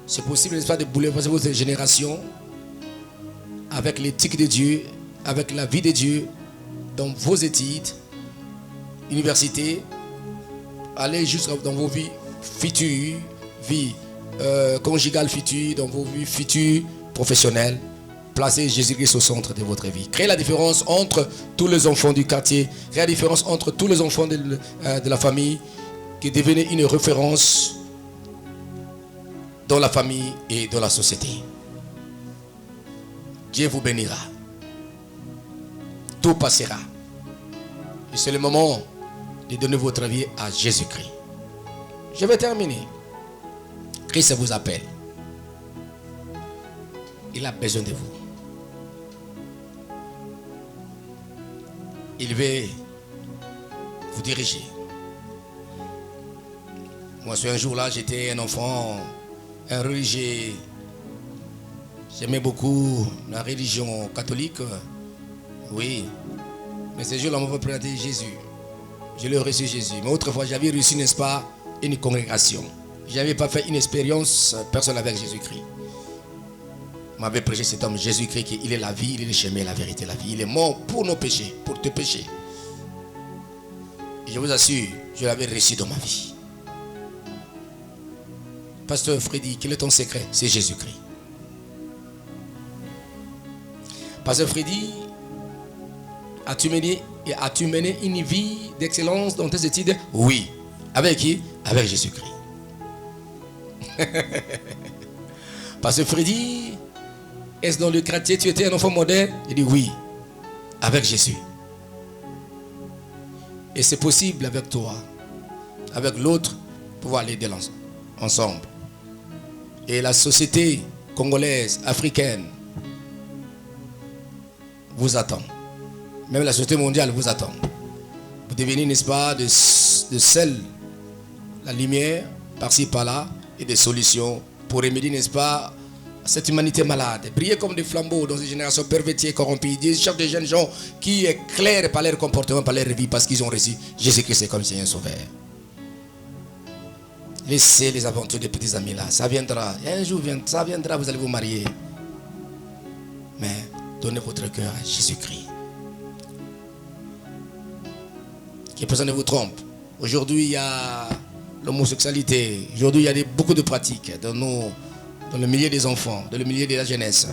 C'est possible, n'est-ce pas, de bouleverser votre génération avec l'éthique de Dieu, avec la vie de Dieu, dans vos études, universités, aller jusqu'à dans vos vies futures, vie conjugale future, dans vos vies futures professionnelles. Placez Jésus-Christ au centre de votre vie. Créez la différence entre tous les enfants du quartier. Créez la différence entre tous les enfants de la famille, qui devenez une référence dans la famille et dans la société. Dieu vous bénira. Tout passera. Et c'est le moment de donner votre vie à Jésus-Christ. Je vais terminer. Christ vous appelle. Il a besoin de vous. Il veut vous diriger. Moi, un jour-là, j'étais un enfant, un religieux. J'aimais beaucoup la religion catholique. Oui. Mais ce jour-là, on m'a présenté Jésus. Je l'ai reçu Jésus. Mais autrefois, j'avais reçu, n'est-ce pas, une congrégation. Je n'avais pas fait une expérience personnelle avec Jésus-Christ. M'avait prêché cet homme Jésus-Christ qu'il est la vie, il est le chemin, la vérité, la vie. Il est mort pour nos péchés, pour tes péchés. Et je vous assure, je l'avais reçu dans ma vie. Pasteur Freddy, quel est ton secret? C'est Jésus-Christ. Pasteur Freddy, as-tu mené une vie d'excellence dans tes études? Oui. Avec qui? Avec Jésus-Christ. Pasteur Freddy, est-ce dans le quartier tu étais un enfant modèle? Il dit oui, avec Jésus. Et c'est possible avec toi, avec l'autre, pouvoir aller ensemble. Et la société congolaise, africaine, vous attend. Même la société mondiale vous attend. Vous devenez, n'est-ce pas, de sel, la lumière, par-ci, par-là, et des solutions pour remédier, n'est-ce pas, cette humanité malade. Briller comme des flambeaux dans une génération pervertie et corrompue. Ils cherchent des jeunes gens qui éclairent par leur comportement, par leur vie, parce qu'ils ont reçu Jésus-Christ comme Seigneur Sauveur. Laissez les aventures des petits amis là. Ça viendra. Un jour, ça viendra, vous allez vous marier. Mais donnez votre cœur à Jésus-Christ. Que personne ne vous trompe. Aujourd'hui, il y a l'homosexualité. Aujourd'hui, il y a beaucoup de pratiques dans le milieu des enfants, dans le milieu de la jeunesse.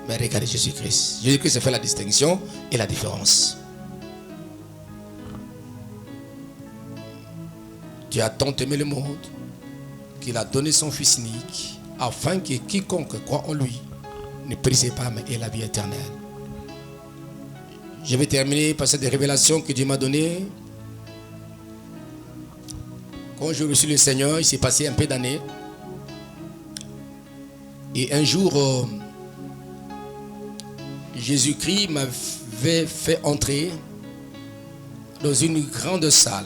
Mais regardez Jésus-Christ. Jésus-Christ fait la distinction et la différence. Dieu a tant aimé le monde qu'il a donné son Fils unique afin que quiconque croit en lui ne périsse pas mais ait la vie éternelle. Je vais terminer par cette révélation que Dieu m'a donnée. Quand j'ai reçu le Seigneur, il s'est passé un peu d'années. Et un jour, Jésus-Christ m'avait fait entrer dans une grande salle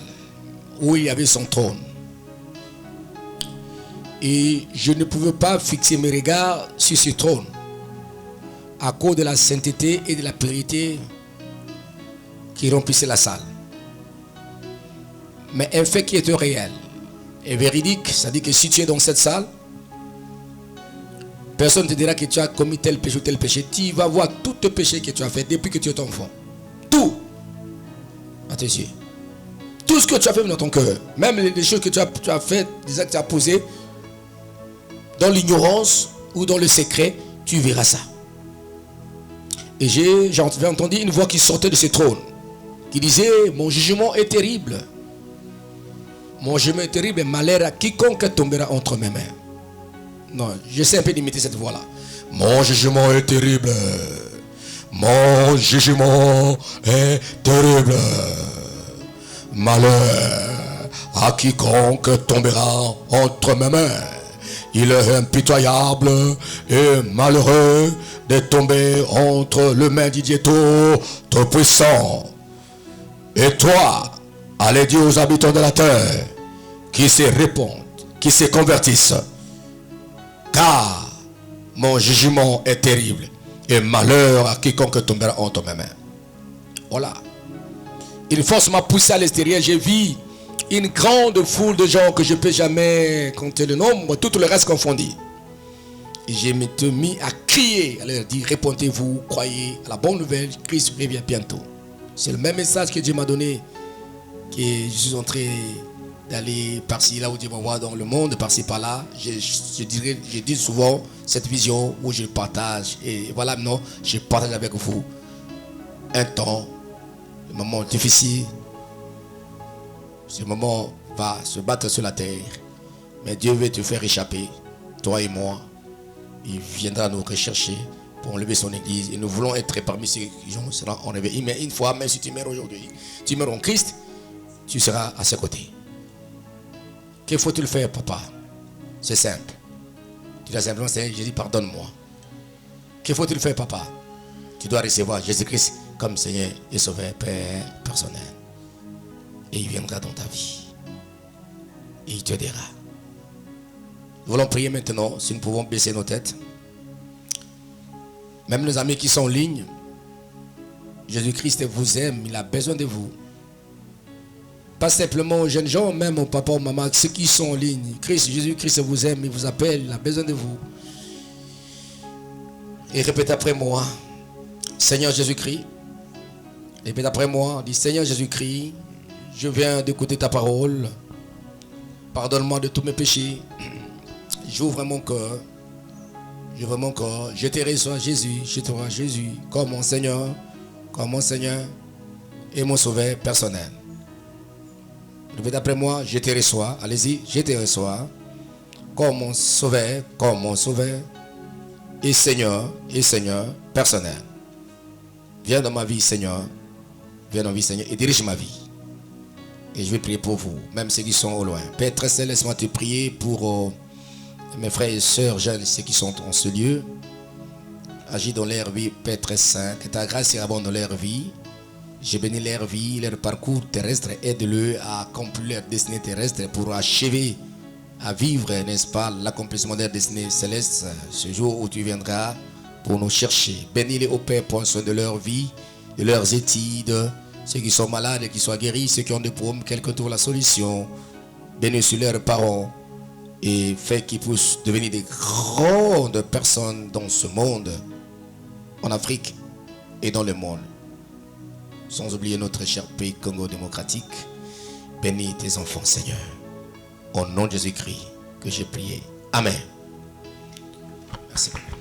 où il y avait son trône. Et je ne pouvais pas fixer mes regards sur ce trône à cause de la sainteté et de la pureté qui remplissait la salle. Mais un fait qui était réel et véridique, c'est-à-dire que si tu es dans cette salle, personne ne te dira que tu as commis tel péché ou tel péché. Tu vas voir tous tes péchés que tu as fait depuis que tu es enfant. Tout à tes yeux. Tout ce que tu as fait dans ton cœur, même les choses que tu as fait, des actes que tu as posés, dans l'ignorance ou dans le secret, tu verras ça. Et j'ai entendu une voix qui sortait de ce trône, qui disait, mon jugement est terrible. Mon jugement est terrible et malheur à quiconque tombera entre mes mains. Non, j'essaie un peu d'imiter cette voix-là. Mon jugement est terrible. Mon jugement est terrible. Malheur à quiconque tombera entre mes mains. Il est impitoyable et malheureux de tomber entre les mains du Dieu Tout-Puissant. Et toi, allez dire aux habitants de la terre qui se répondent, qui se convertissent, car mon jugement est terrible et malheur à quiconque tombera entre mes mains. Voilà. Une force m'a poussé à l'extérieur. J'ai vu une grande foule de gens que je ne peux jamais compter le nombre, tout le reste confondu. Et je me suis mis à crier, à leur dire, répondez-vous, croyez à la bonne nouvelle, Christ revient bientôt. C'est le même message que Dieu m'a donné, que je suis en train d'aller par-ci, là où Dieu m'envoie dans le monde, par-ci, par-là. Je dis souvent cette vision où je partage. Et voilà, maintenant, je partage avec vous un temps, un moment difficile. Ce moment va se battre sur la terre. Mais Dieu veut te faire échapper, toi et moi. Il viendra nous rechercher pour enlever son église. Et nous voulons être parmi ceux qui seront enlevés. Mais une fois, même si tu meurs aujourd'hui, tu meurs en Christ, tu seras à ses côtés. Que faut-il faire, papa? C'est simple. Tu dois simplement dire, Jésus, pardonne-moi. Que faut-il faire, papa? Tu dois recevoir Jésus-Christ comme Seigneur et Sauveur, Père personnel. Et il viendra dans ta vie. Et il te dira. Nous voulons prier maintenant, si nous pouvons baisser nos têtes. Même nos amis qui sont en ligne, Jésus-Christ vous aime, il a besoin de vous. Pas simplement aux jeunes gens, même aux papas, aux mamans, ceux qui sont en ligne. Jésus-Christ vous aime, il vous appelle, il a besoin de vous. Et répète après moi, Seigneur Jésus-Christ. Répète après moi, dis Seigneur Jésus-Christ, je viens d'écouter ta parole. Pardonne-moi de tous mes péchés. J'ouvre mon cœur. J'ouvre mon corps. Je te reçois Jésus. Je te reçois Jésus comme mon Seigneur et mon Sauveur personnel. Répète après moi, je te reçois. Allez-y, je te reçois comme mon Sauveur et Seigneur personnel. Viens dans ma vie, Seigneur. Viens dans ma vie, Seigneur, et dirige ma vie. Et je vais prier pour vous, même ceux qui sont au loin. Père très céleste, laisse-moi te prier pour mes frères et sœurs jeunes, ceux qui sont en ce lieu. Agis dans leur vie, Père très saint, que ta grâce abonde dans leur vie. Je bénis leur vie, leur parcours terrestre, aide-le à accomplir leur destinée terrestre pour achever à vivre, n'est-ce pas, l'accomplissement de leur destinée céleste, ce jour où tu viendras pour nous chercher. Bénis-les au Père, prends soin de leur vie, de leurs études, ceux qui sont malades et qui soient guéris, ceux qui ont des problèmes, quelle que soit la solution. Bénis sur leurs parents et fais qu'ils puissent devenir des grandes personnes dans ce monde, en Afrique et dans le monde. Sans oublier notre cher pays Congo démocratique. Bénis tes enfants, Seigneur. Au nom de Jésus-Christ que j'ai prié. Amen. Merci beaucoup.